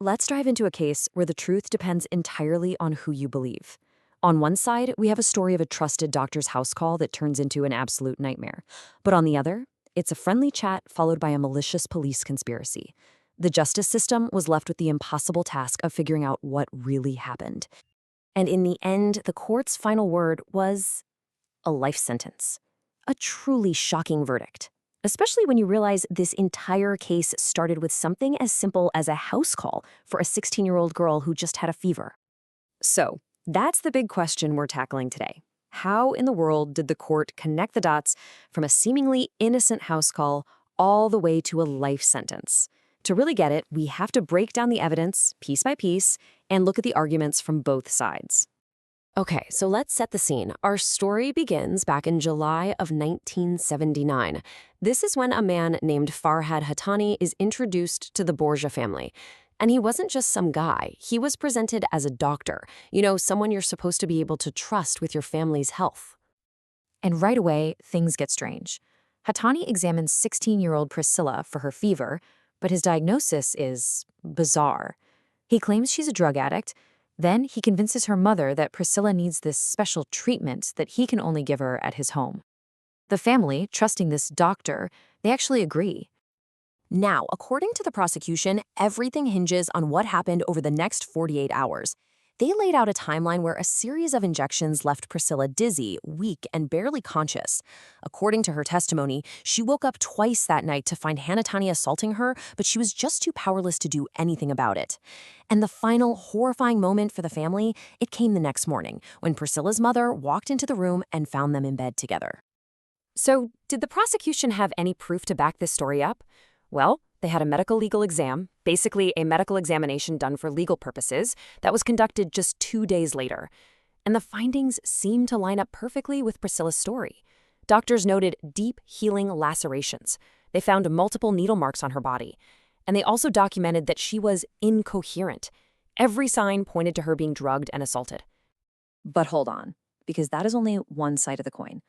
Let's dive into a case where the truth depends entirely on who you believe. On one side, we have a story of a trusted doctor's house call that turns into an absolute nightmare. But on the other, it's a friendly chat followed by a malicious police conspiracy. The justice system was left with the impossible task of figuring out what really happened. And in the end, the court's final word was a life sentence. A truly shocking verdict, especially when you realize this entire case started with something as simple as a house call for a 16-year-old girl who just had a fever. So, that's the big question we're tackling today. How in the world did the court connect the dots from a seemingly innocent house call all the way to a life sentence? To really get it, we have to break down the evidence piece by piece and look at the arguments from both sides. Okay, so let's set the scene. Our story begins back in July of 1979. This is when a man named Farhad Hattani is introduced to the Borgia family. And he wasn't just some guy. He was presented as a doctor, someone you're supposed to be able to trust with your family's health. And right away, things get strange. Hattani examines 16-year-old Priscilla for her fever, but his diagnosis is bizarre. He claims she's a drug addict. Then he convinces her mother that Priscilla needs this special treatment that he can only give her at his home. The family, trusting this doctor, they actually agree. Now, according to the prosecution, everything hinges on what happened over the next 48 hours. They laid out a timeline where a series of injections left Priscilla dizzy, weak, and barely conscious. According to her testimony, she woke up twice that night to find Hattani assaulting her, but she was just too powerless to do anything about it. And the final horrifying moment for the family, it came the next morning, when Priscilla's mother walked into the room and found them in bed together. So, did the prosecution have any proof to back this story up? Well, they had a medical legal exam, basically a medical examination done for legal purposes, that was conducted just 2 days later. And the findings seemed to line up perfectly with Priscilla's story. Doctors noted deep healing lacerations. They found multiple needle marks on her body. And they also documented that she was incoherent. Every sign pointed to her being drugged and assaulted. But hold on, because that is only one side of the coin.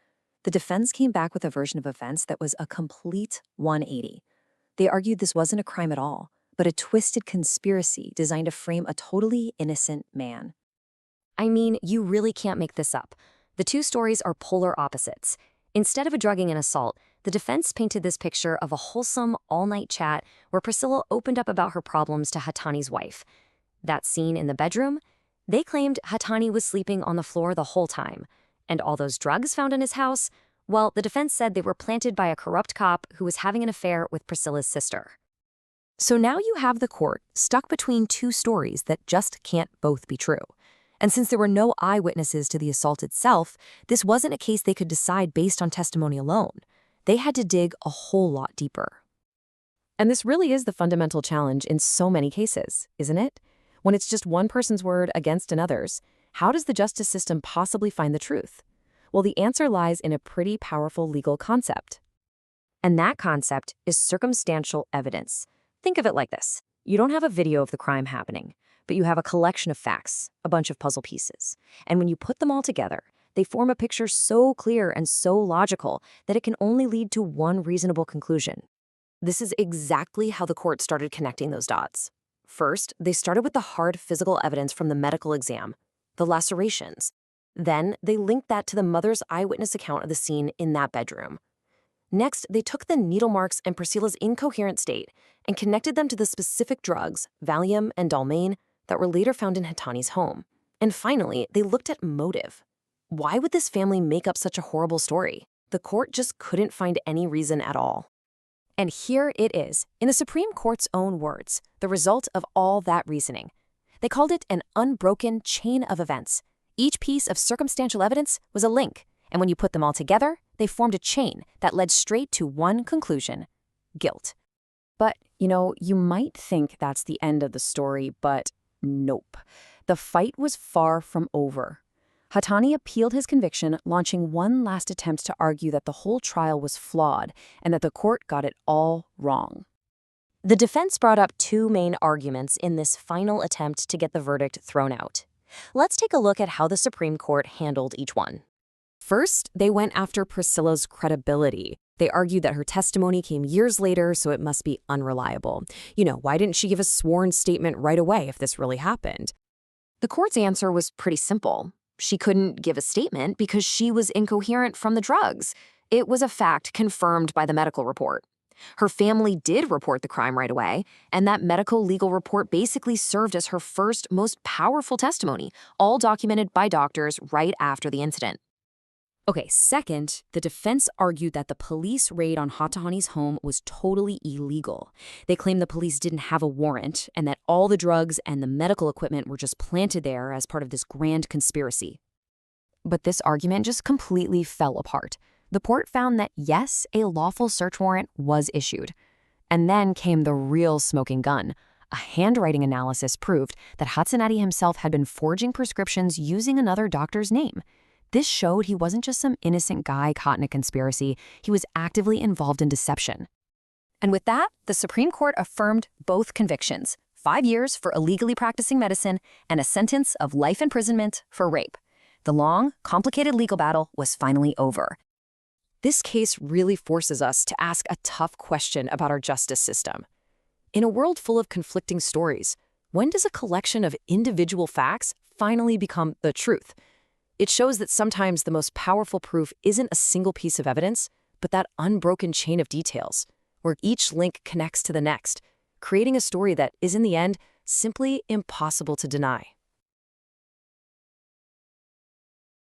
The defense came back with a version of events that was a complete 180. They argued this wasn't a crime at all, but a twisted conspiracy designed to frame a totally innocent man. I mean, you really can't make this up. The two stories are polar opposites. Instead of a drugging and assault, the defense painted this picture of a wholesome, all-night chat where Priscilla opened up about her problems to Hattani's wife. That scene in the bedroom? They claimed Hattani was sleeping on the floor the whole time. And all those drugs found in his house? Well, the defense said they were planted by a corrupt cop who was having an affair with Priscilla's sister. So now you have the court stuck between two stories that just can't both be true. And since there were no eyewitnesses to the assault itself, this wasn't a case they could decide based on testimony alone. They had to dig a whole lot deeper. And this really is the fundamental challenge in so many cases, isn't it? When it's just one person's word against another's, how does the justice system possibly find the truth? Well, the answer lies in a pretty powerful legal concept. And that concept is circumstantial evidence. Think of it like this. You don't have a video of the crime happening, but you have a collection of facts, a bunch of puzzle pieces. And when you put them all together, they form a picture so clear and so logical that it can only lead to one reasonable conclusion. This is exactly how the court started connecting those dots. First, they started with the hard physical evidence from the medical exam, the lacerations. Then, they linked that to the mother's eyewitness account of the scene in that bedroom. Next, they took the needle marks and Priscilla's incoherent state and connected them to the specific drugs, Valium and Dalmane, that were later found in Hattani's home. And finally, they looked at motive. Why would this family make up such a horrible story? The court just couldn't find any reason at all. And here it is, in the Supreme Court's own words, the result of all that reasoning. They called it an unbroken chain of events. Each piece of circumstantial evidence was a link, and when you put them all together, they formed a chain that led straight to one conclusion: guilt. But, you might think that's the end of the story, but nope. The fight was far from over. Hattani appealed his conviction, launching one last attempt to argue that the whole trial was flawed and that the court got it all wrong. The defense brought up two main arguments in this final attempt to get the verdict thrown out. Let's take a look at how the Supreme Court handled each one. First, they went after Priscilla's credibility. They argued that her testimony came years later, so it must be unreliable. Why didn't she give a sworn statement right away if this really happened? The court's answer was pretty simple. She couldn't give a statement because she was incoherent from the drugs. It was a fact confirmed by the medical report. Her family did report the crime right away, and that medical legal report basically served as her first, most powerful testimony, all documented by doctors right after the incident. Okay, second, the defense argued that the police raid on Hatahani's home was totally illegal. They claimed the police didn't have a warrant and that all the drugs and the medical equipment were just planted there as part of this grand conspiracy. But this argument just completely fell apart. The court found that, yes, a lawful search warrant was issued. And then came the real smoking gun. A handwriting analysis proved that Hatsunari himself had been forging prescriptions using another doctor's name. This showed he wasn't just some innocent guy caught in a conspiracy, he was actively involved in deception. And with that, the Supreme Court affirmed both convictions, 5 years for illegally practicing medicine and a sentence of life imprisonment for rape. The long, complicated legal battle was finally over. This case really forces us to ask a tough question about our justice system. In a world full of conflicting stories, when does a collection of individual facts finally become the truth? It shows that sometimes the most powerful proof isn't a single piece of evidence, but that unbroken chain of details, where each link connects to the next, creating a story that is, in the end, simply impossible to deny.